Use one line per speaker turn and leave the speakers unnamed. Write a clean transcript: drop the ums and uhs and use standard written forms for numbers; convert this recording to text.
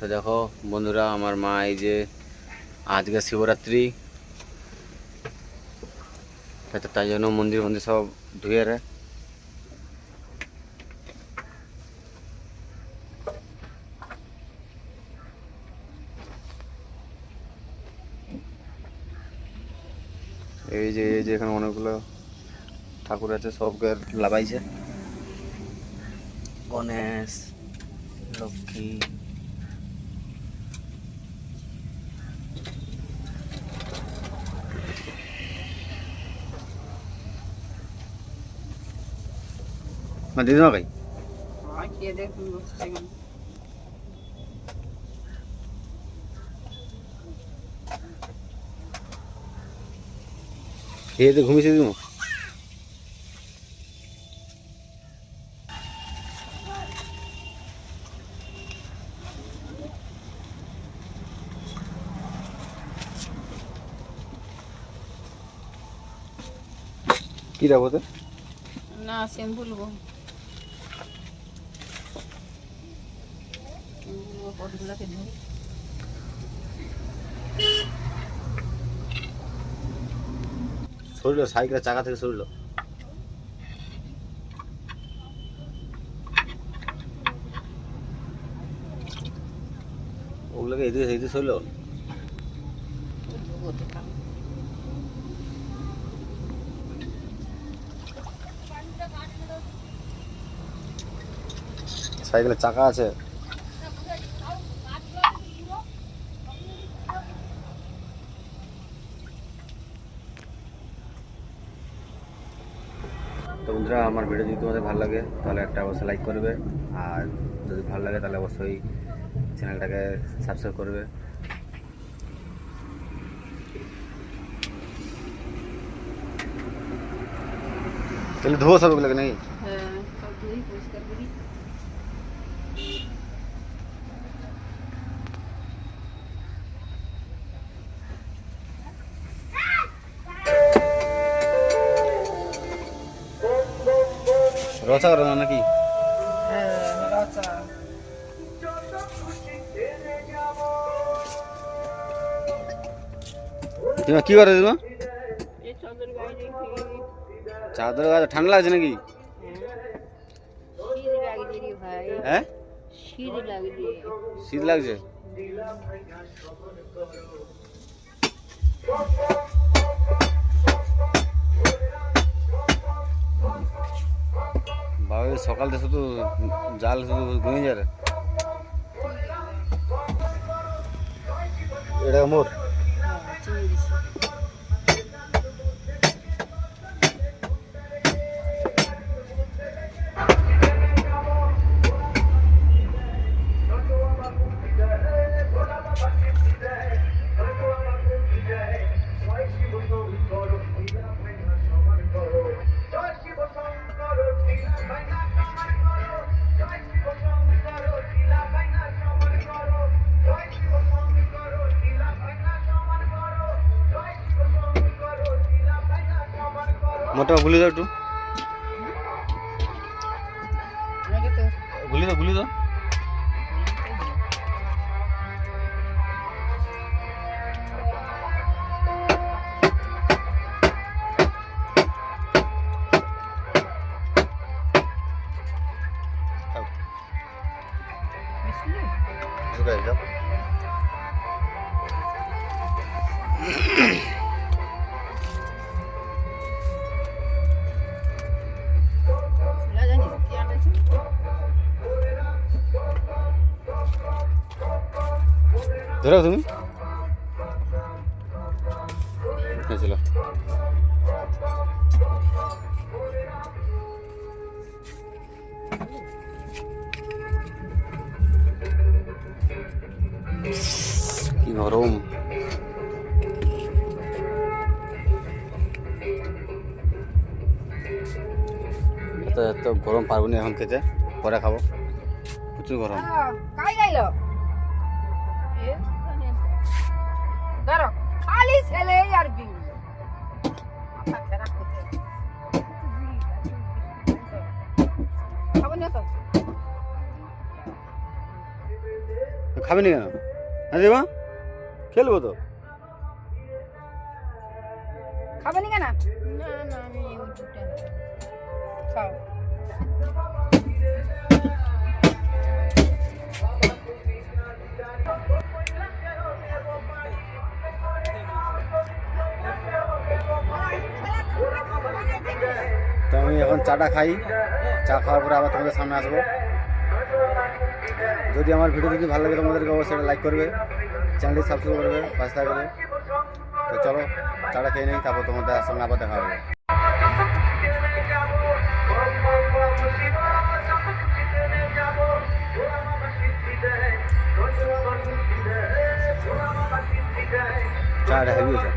তো দেখো বন্ধুরা, আমার মা এই যে আজকে শিবরাত্রি, তাই জন্য মন্দির মন্দির সব ধুয়ে রে। এই যে এখানে অনেকগুলো ঠাকুর আছে, সবকে লাগাইছে। গণেশ, লক্ষ্মী, দিদিমা ভাই খেয়ে দিয়ে ঘুমিয়েছে দিদিমা। কি দেবো তো
না সিম্পল গো পটগুলোকে ধরে
সরল, সাইকেলের চাকা থেকে সরল। ওগুলোকে এদিকে সরল। সাইকেলের চাকা আছে। তো বন্ধুরা, আমার ভিডিও যদি তোমাদের ভালো লাগে তাহলে একটা অবশ্যই লাইক করবে, আর যদি ভালো লাগে তাহলে অবশ্যই চ্যানেলটাকে সাবস্ক্রাইব করবে। তাহলে ধোয়া সবগুলোকে নাকি?
হ্যাঁ সব ধুই পরিষ্কার করি।
রচা করো না নাকি?
হ্যাঁ রচা
তুমি কি করে দিবা?
এই চাদর গায়ে রেখে
চাদর গায়ে ঠান্ডা লাগছে নাকি?
শীত লাগছে রে ভাই,
হ্যাঁ
শীত লাগছে।
শীত লাগছে। বাবা সকাল থেকে শুধু জাল শুধু ঘুমিয়ে যায় রে। এটা মোর
হ্যাঁ চিনি দিছি।
মোটা গুলি দাও একটু,
আমাকে তো
গুলি দাও। শুকাই দাও।
ছোলা জানিস কি আটা ছিল?
ধরো তুমি ছিল। কি গরম। এত গরম পারবো না এখন খেতে, পরে খাবো, প্রচুর গরম।
কাই গাইলো এ ধরো খালি ছেলে আর বিড়ি মাথা খারাপ করতে খাবো না তো।
খাবে নি কেন? হ্যাঁ দেবা, খেলবো তো।
খাবে নি কেন? না না আমি ওই দুটো খাও।
তো আমি এখন চাটা খাই, চা খাওয়ার পরে আবার তোমাদের সামনে আসবো। যদি আমার ভিডিও যদি ভালো লাগে তোমাদেরকে অবশ্যই লাইক করবে, চ্যানেলটি সাবস্ক্রাইব করবে, পাশে থাকবে। তো চলো চাটা খেয়ে নিই, তারপর তোমাদের সঙ্গে আবার দেখা হবে। চাটা হেভি হয়েছে।